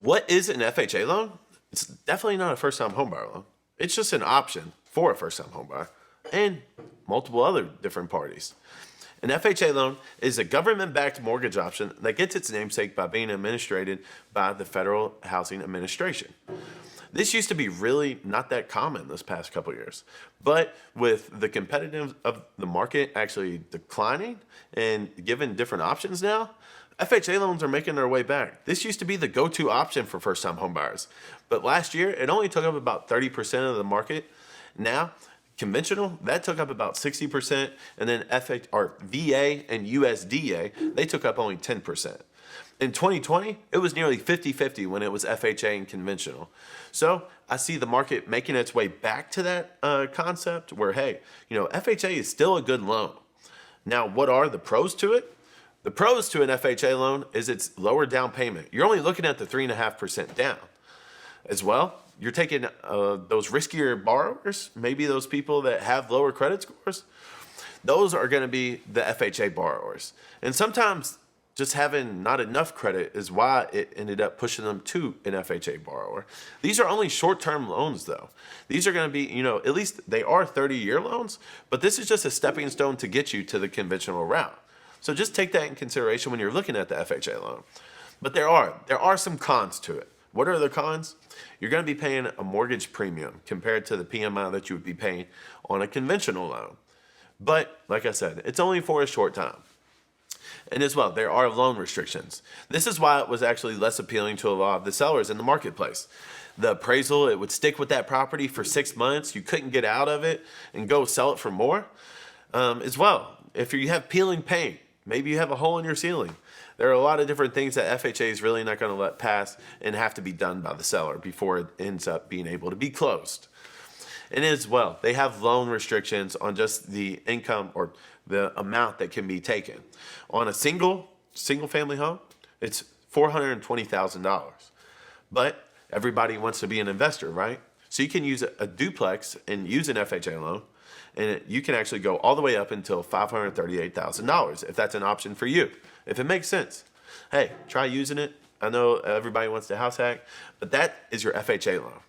What is an FHA loan? It's definitely not a first-time homebuyer loan. It's just an option for a first-time homebuyer and multiple other different parties. An FHA loan is a government-backed mortgage option that gets its namesake by being administered by the Federal Housing Administration. This used to be really not that common this past couple years, but with the competitive of the market actually declining and given different options now, FHA loans are making their way back. This used to be the go-to option for first-time homebuyers, but last year it only took up about 30% of the market. Now, conventional, that took up about 60%, and then VA and USDA, they took up only 10%. In 2020, it was nearly 50-50 when it was FHA and conventional. So I see the market making its way back to that concept where, hey, FHA is still a good loan. Now, what are the pros to it? The pros to an FHA loan is its lower down payment. You're only looking at the 3.5% down. As well, you're taking those riskier borrowers, maybe those people that have lower credit scores. Those are going to be the FHA borrowers. And sometimes just having not enough credit is why it ended up pushing them to an FHA borrower. These are only short-term loans though. These are going to be, at least they are 30-year loans, but this is just a stepping stone to get you to the conventional route. So just take that in consideration when you're looking at the FHA loan. But there are some cons to it. What are the cons? You're going to be paying a mortgage premium compared to the PMI that you would be paying on a conventional loan. But like I said, it's only for a short time. And as well, there are loan restrictions. This is why it was actually less appealing to a lot of the sellers in the marketplace. The appraisal, it would stick with that property for 6 months. You couldn't get out of it and go sell it for more. As well, if you have peeling paint, maybe you have a hole in your ceiling. There are a lot of different things that FHA is really not going to let pass and have to be done by the seller before it ends up being able to be closed. And as well, they have loan restrictions on just the income or the amount that can be taken. On a single family home, it's $420,000. But everybody wants to be an investor, right? So you can use a duplex and use an FHA loan, and you can actually go all the way up until $538,000 if that's an option for you, if it makes sense. Hey, try using it. I know everybody wants to house hack, but that is your FHA loan.